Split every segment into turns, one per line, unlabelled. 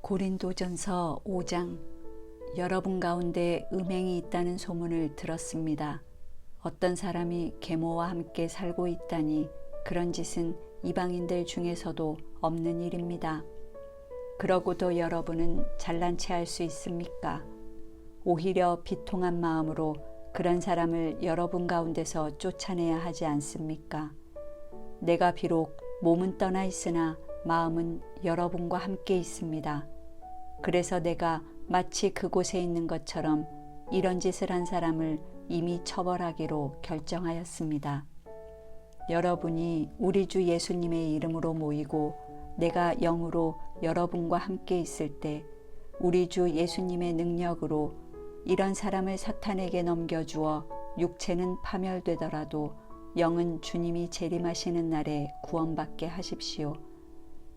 고린도전서 5장. 여러분 가운데 음행이 있다는 소문을 들었습니다. 어떤 사람이 계모와 함께 살고 있다니 그런 짓은 이방인들 중에서도 없는 일입니다. 그러고도 여러분은 잘난 체 할 수 있습니까? 오히려 비통한 마음으로 그런 사람을 여러분 가운데서 쫓아내야 하지 않습니까? 내가 비록 몸은 떠나 있으나 마음은 여러분과 함께 있습니다. 그래서 내가 마치 그곳에 있는 것처럼 이런 짓을 한 사람을 이미 처벌하기로 결정하였습니다. 여러분이 우리 주 예수님의 이름으로 모이고 내가 영으로 여러분과 함께 있을 때 우리 주 예수님의 능력으로 이런 사람을 사탄에게 넘겨주어 육체는 파멸되더라도 영은 주님이 재림하시는 날에 구원받게 하십시오.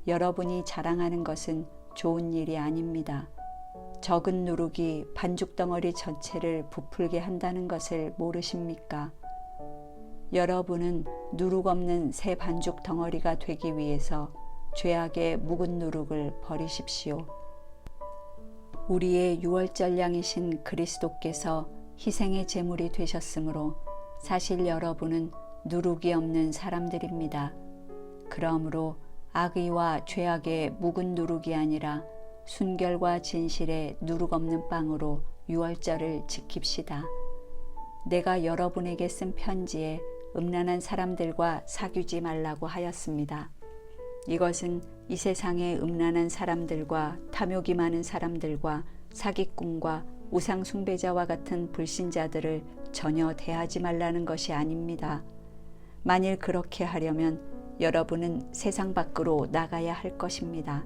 여러분이 자랑하는 것은 좋은 일이 아닙니다. 적은 누룩이 반죽덩어리 전체를 부풀게 한다는 것을 모르십니까? 여러분은 누룩 없는 새 반죽 덩어리가 되기 위해서 죄악의 묵은 누룩을 버리십시오. 우리의 유월절 양이신 그리스도께서 희생의 제물이 되셨으므로 사실 여러분은 누룩이 없는 사람들입니다. 그러므로 악의와 죄악의 묵은 누룩이 아니라 순결과 진실의 누룩 없는 빵으로 유월절을 지킵시다. 내가 여러분에게 쓴 편지에 음란한 사람들과 사귀지 말라고 하였습니다. 이것은 이 세상의 음란한 사람들과 탐욕이 많은 사람들과 사기꾼과 우상 숭배자와 같은 불신자들을 전혀 대하지 말라는 것이 아닙니다. 만일 그렇게 하려면 여러분은 세상 밖으로 나가야 할 것입니다.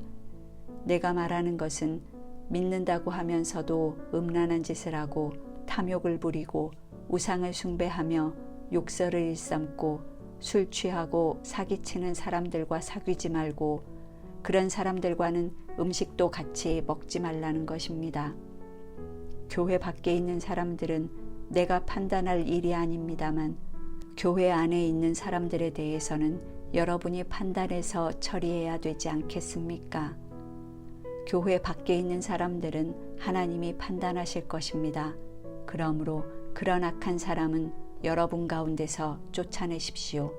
내가 말하는 것은 믿는다고 하면서도 음란한 짓을 하고 탐욕을 부리고 우상을 숭배하며 욕설을 일삼고 술 취하고 사기치는 사람들과 사귀지 말고 그런 사람들과는 음식도 같이 먹지 말라는 것입니다. 교회 밖에 있는 사람들은 내가 판단할 일이 아닙니다만 교회 안에 있는 사람들에 대해서는 여러분이 판단해서 처리해야 되지 않겠습니까? 교회 밖에 있는 사람들은 하나님이 판단하실 것입니다. 그러므로 그런 악한 사람은 여러분 가운데서 쫓아내십시오.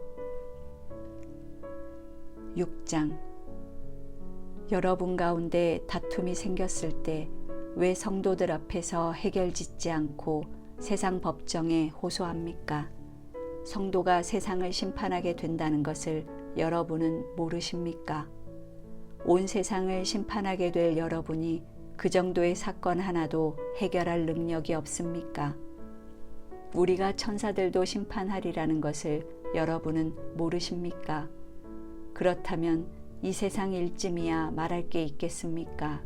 6장. 여러분 가운데 다툼이 생겼을 때 왜 성도들 앞에서 해결짓지 않고 세상 법정에 호소합니까? 성도가 세상을 심판하게 된다는 것을 여러분은 모르십니까? 온 세상을 심판하게 될 여러분이 그 정도의 사건 하나도 해결할 능력이 없습니까? 우리가 천사들도 심판하리라는 것을 여러분은 모르십니까? 그렇다면 이 세상 일쯤이야 말할 게 있겠습니까?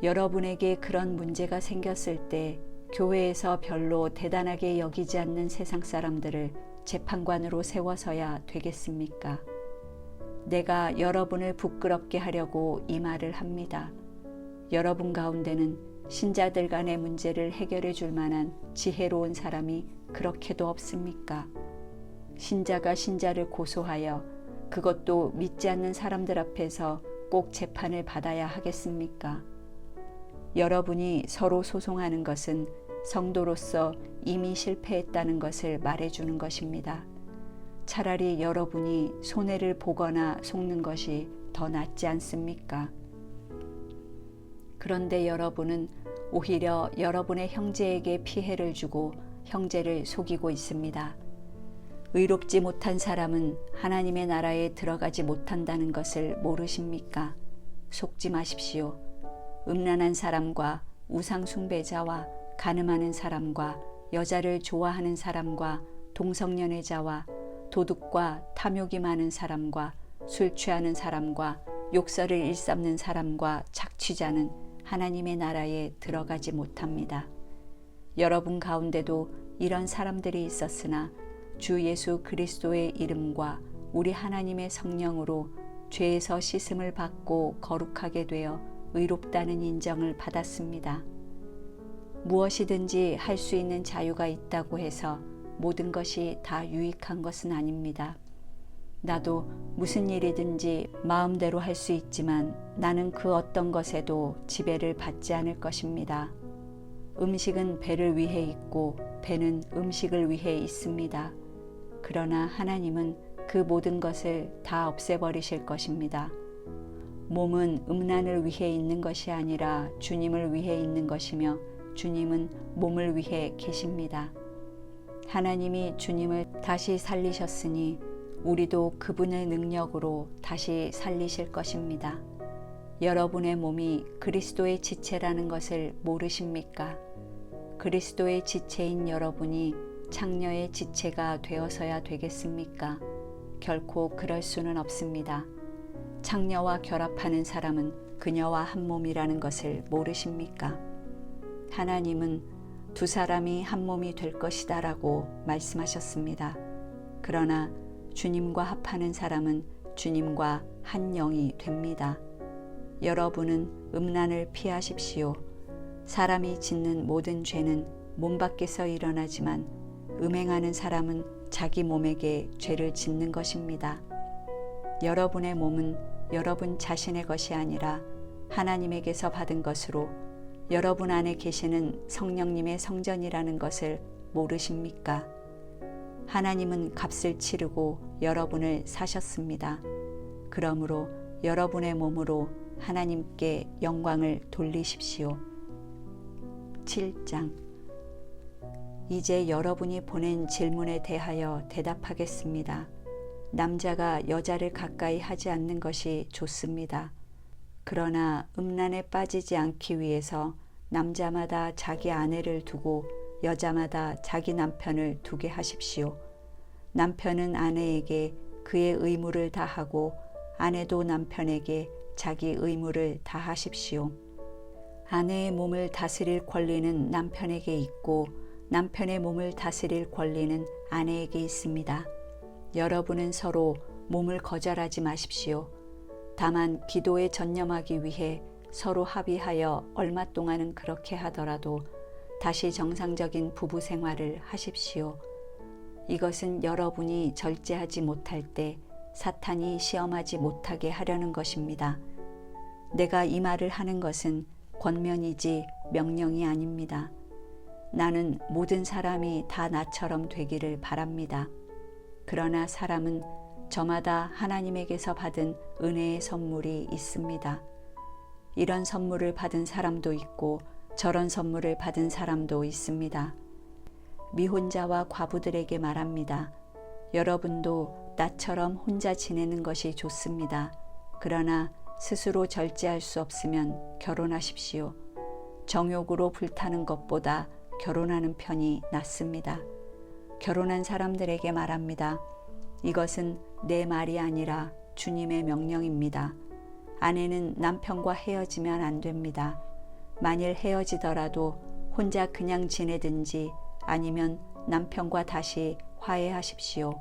여러분에게 그런 문제가 생겼을 때 교회에서 별로 대단하게 여기지 않는 세상 사람들을 재판관으로 세워서야 되겠습니까? 내가 여러분을 부끄럽게 하려고 이 말을 합니다. 여러분 가운데는 신자들 간의 문제를 해결해 줄 만한 지혜로운 사람이 그렇게도 없습니까? 신자가 신자를 고소하여 그것도 믿지 않는 사람들 앞에서 꼭 재판을 받아야 하겠습니까? 여러분이 서로 소송하는 것은 성도로서 이미 실패했다는 것을 말해주는 것입니다. 차라리 여러분이 손해를 보거나 속는 것이 더 낫지 않습니까? 그런데 여러분은 오히려 여러분의 형제에게 피해를 주고 형제를 속이고 있습니다. 의롭지 못한 사람은 하나님의 나라에 들어가지 못한다는 것을 모르십니까? 속지 마십시오. 음란한 사람과 우상 숭배자와 간음하는 사람과 여자를 좋아하는 사람과 동성연애자와 도둑과 탐욕이 많은 사람과 술 취하는 사람과 욕설을 일삼는 사람과 착취자는 하나님의 나라에 들어가지 못합니다. 여러분 가운데도 이런 사람들이 있었으나 주 예수 그리스도의 이름과 우리 하나님의 성령으로 죄에서 씻음을 받고 거룩하게 되어 의롭다는 인정을 받았습니다. 무엇이든지 할 수 있는 자유가 있다고 해서 모든 것이 다 유익한 것은 아닙니다. 나도 무슨 일이든지 마음대로 할 수 있지만 나는 그 어떤 것에도 지배를 받지 않을 것입니다. 음식은 배를 위해 있고 배는 음식을 위해 있습니다. 그러나 하나님은 그 모든 것을 다 없애버리실 것입니다. 몸은 음란을 위해 있는 것이 아니라 주님을 위해 있는 것이며 주님은 몸을 위해 계십니다. 하나님이 주님을 다시 살리셨으니 우리도 그분의 능력으로 다시 살리실 것입니다. 여러분의 몸이 그리스도의 지체라는 것을 모르십니까? 그리스도의 지체인 여러분이 창녀의 지체가 되어서야 되겠습니까? 결코 그럴 수는 없습니다. 창녀와 결합하는 사람은 그녀와 한 몸이라는 것을 모르십니까? 하나님은 두 사람이 한 몸이 될 것이다 라고 말씀하셨습니다. 그러나 주님과 합하는 사람은 주님과 한 영이 됩니다. 여러분은 음란을 피하십시오. 사람이 짓는 모든 죄는 몸 밖에서 일어나지만 음행하는 사람은 자기 몸에게 죄를 짓는 것입니다. 여러분의 몸은 여러분 자신의 것이 아니라 하나님에게서 받은 것으로 여러분 안에 계시는 성령님의 성전이라는 것을 모르십니까? 하나님은 값을 치르고 여러분을 사셨습니다. 그러므로 여러분의 몸으로 하나님께 영광을 돌리십시오. 7장. 이제 여러분이 보낸 질문에 대하여 대답하겠습니다. 남자가 여자를 가까이 하지 않는 것이 좋습니다. 그러나 음란에 빠지지 않기 위해서 남자마다 자기 아내를 두고 여자마다 자기 남편을 두게 하십시오. 남편은 아내에게 그의 의무를 다하고 아내도 남편에게 자기 의무를 다하십시오. 아내의 몸을 다스릴 권리는 남편에게 있고 남편의 몸을 다스릴 권리는 아내에게 있습니다. 여러분은 서로 몸을 거절하지 마십시오. 다만 기도에 전념하기 위해 서로 합의하여 얼마 동안은 그렇게 하더라도 다시 정상적인 부부 생활을 하십시오. 이것은 여러분이 절제하지 못할 때 사탄이 시험하지 못하게 하려는 것입니다. 내가 이 말을 하는 것은 권면이지 명령이 아닙니다. 나는 모든 사람이 다 나처럼 되기를 바랍니다. 그러나 사람은 저마다 하나님에게서 받은 은혜의 선물이 있습니다. 이런 선물을 받은 사람도 있고 저런 선물을 받은 사람도 있습니다. 미혼자와 과부들에게 말합니다. 여러분도 나처럼 혼자 지내는 것이 좋습니다. 그러나 스스로 절제할 수 없으면 결혼하십시오. 정욕으로 불타는 것보다 결혼하는 편이 낫습니다. 결혼한 사람들에게 말합니다. 이것은 내 말이 아니라 주님의 명령입니다. 아내는 남편과 헤어지면 안 됩니다. 만일 헤어지더라도 혼자 그냥 지내든지 아니면 남편과 다시 화해하십시오.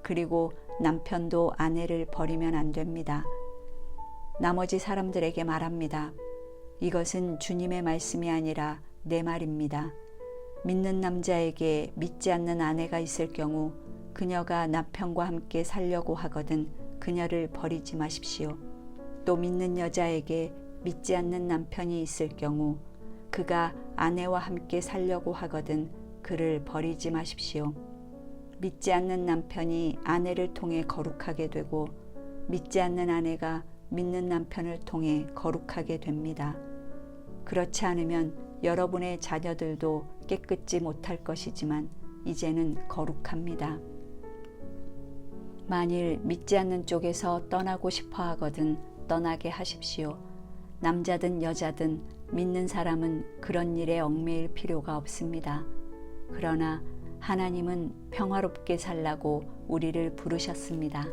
그리고 남편도 아내를 버리면 안 됩니다. 나머지 사람들에게 말합니다. 이것은 주님의 말씀이 아니라 내 말입니다. 믿는 남자에게 믿지 않는 아내가 있을 경우 그녀가 남편과 함께 살려고 하거든 그녀를 버리지 마십시오. 또 믿는 여자에게 믿지 않는 남편이 있을 경우 그가 아내와 함께 살려고 하거든 그를 버리지 마십시오. 믿지 않는 남편이 아내를 통해 거룩하게 되고 믿지 않는 아내가 믿는 남편을 통해 거룩하게 됩니다. 그렇지 않으면 여러분의 자녀들도 깨끗지 못할 것이지만 이제는 거룩합니다. 만일 믿지 않는 쪽에서 떠나고 싶어 하거든 떠나게 하십시오. 남자든 여자든 믿는 사람은 그런 일에 얽매일 필요가 없습니다. 그러나 하나님은 평화롭게 살라고 우리를 부르셨습니다.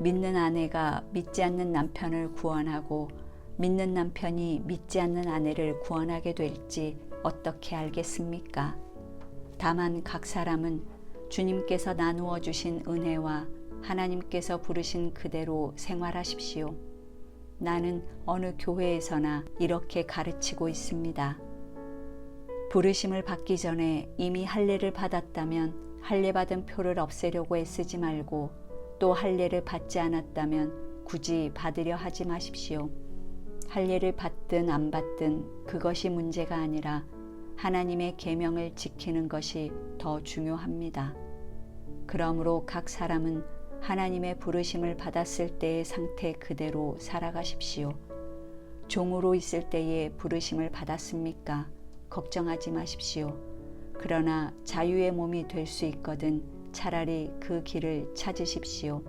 믿는 아내가 믿지 않는 남편을 구원하고 믿는 남편이 믿지 않는 아내를 구원하게 될지 어떻게 알겠습니까? 다만 각 사람은 주님께서 나누어 주신 은혜와 하나님께서 부르신 그대로 생활하십시오. 나는 어느 교회에서나 이렇게 가르치고 있습니다. 부르심을 받기 전에 이미 할례를 받았다면 할례 받은 표를 없애려고 애쓰지 말고 또 할례를 받지 않았다면 굳이 받으려 하지 마십시오. 할례를 받든 안 받든 그것이 문제가 아니라 하나님의 계명을 지키는 것이 더 중요합니다. 그러므로 각 사람은 하나님의 부르심을 받았을 때의 상태 그대로 살아가십시오. 종으로 있을 때에 부르심을 받았습니까? 걱정하지 마십시오. 그러나 자유의 몸이 될 수 있거든 차라리 그 길을 찾으십시오.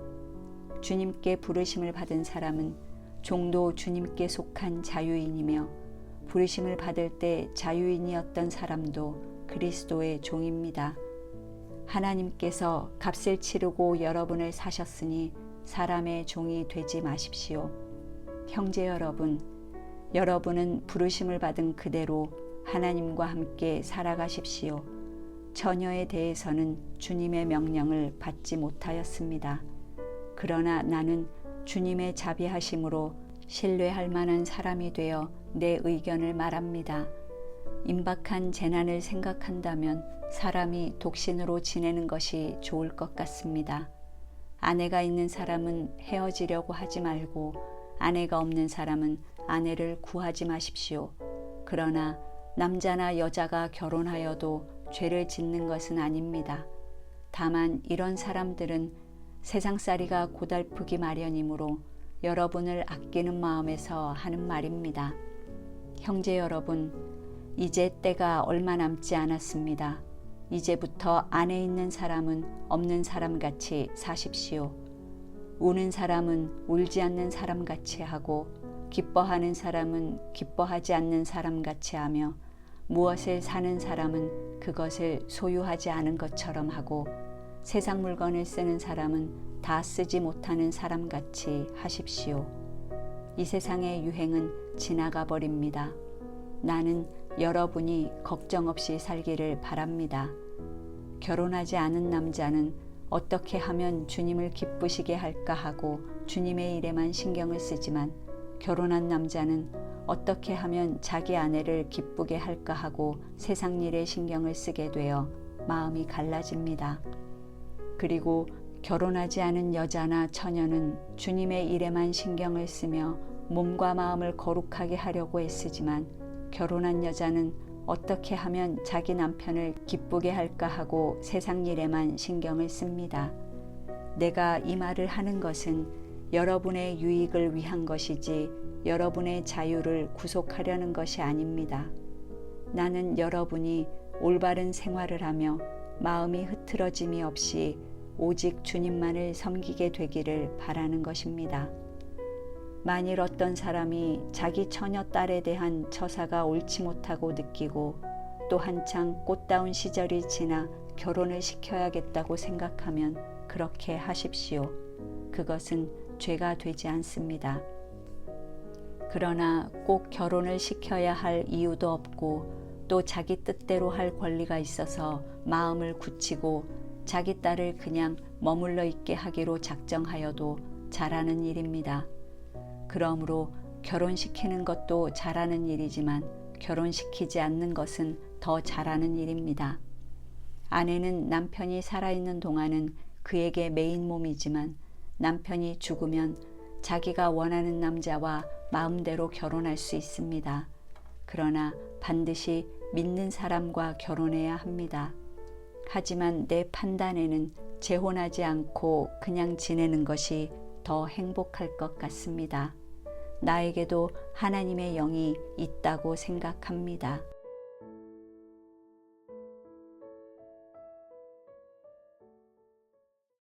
주님께 부르심을 받은 사람은 종도 주님께 속한 자유인이며 부르심을 받을 때 자유인이었던 사람도 그리스도의 종입니다. 하나님께서 값을 치르고 여러분을 사셨으니 사람의 종이 되지 마십시오. 형제 여러분, 여러분은 부르심을 받은 그대로 하나님과 함께 살아가십시오. 처녀에 대해서는 주님의 명령을 받지 못하였습니다. 그러나 나는 주님의 자비하심으로 신뢰할 만한 사람이 되어 내 의견을 말합니다. 임박한 재난을 생각한다면 사람이 독신으로 지내는 것이 좋을 것 같습니다. 아내가 있는 사람은 헤어지려고 하지 말고 아내가 없는 사람은 아내를 구하지 마십시오. 그러나 남자나 여자가 결혼하여도 죄를 짓는 것은 아닙니다. 다만 이런 사람들은 세상살이가 고달프기 마련이므로 여러분을 아끼는 마음에서 하는 말입니다. 형제 여러분, 이제 때가 얼마 남지 않았습니다. 이제부터 안에 있는 사람은 없는 사람같이 사십시오. 우는 사람은 울지 않는 사람같이 하고 기뻐하는 사람은 기뻐하지 않는 사람같이 하며 무엇을 사는 사람은 그것을 소유하지 않은 것처럼 하고 세상 물건을 쓰는 사람은 다 쓰지 못하는 사람같이 하십시오. 이 세상의 유행은 지나가 버립니다. 나는 여러분이 걱정 없이 살기를 바랍니다. 결혼하지 않은 남자는 어떻게 하면 주님을 기쁘시게 할까 하고 주님의 일에만 신경을 쓰지만 결혼한 남자는 어떻게 하면 자기 아내를 기쁘게 할까 하고 세상 일에 신경을 쓰게 되어 마음이 갈라집니다. 그리고 결혼하지 않은 여자나 처녀는 주님의 일에만 신경을 쓰며 몸과 마음을 거룩하게 하려고 애쓰지만 결혼한 여자는 어떻게 하면 자기 남편을 기쁘게 할까 하고 세상 일에만 신경을 씁니다. 내가 이 말을 하는 것은 여러분의 유익을 위한 것이지 여러분의 자유를 구속하려는 것이 아닙니다. 나는 여러분이 올바른 생활을 하며 마음이 흐트러짐이 없이 오직 주님만을 섬기게 되기를 바라는 것입니다. 만일 어떤 사람이 자기 처녀 딸에 대한 처사가 옳지 못하고 느끼고 또 한창 꽃다운 시절이 지나 결혼을 시켜야겠다고 생각하면 그렇게 하십시오. 그것은 죄가 되지 않습니다. 그러나 꼭 결혼을 시켜야 할 이유도 없고 또 자기 뜻대로 할 권리가 있어서 마음을 굳히고 자기 딸을 그냥 머물러 있게 하기로 작정하여도 잘하는 일입니다. 그러므로 결혼시키는 것도 잘하는 일이지만 결혼시키지 않는 것은 더 잘하는 일입니다. 아내는 남편이 살아있는 동안은 그에게 메인 몸이지만 남편이 죽으면 자기가 원하는 남자와 마음대로 결혼할 수 있습니다. 그러나 반드시 믿는 사람과 결혼해야 합니다. 하지만 내 판단에는 재혼하지 않고 그냥 지내는 것이 더 행복할 것 같습니다. 나에게도 하나님의 영이 있다고 생각합니다.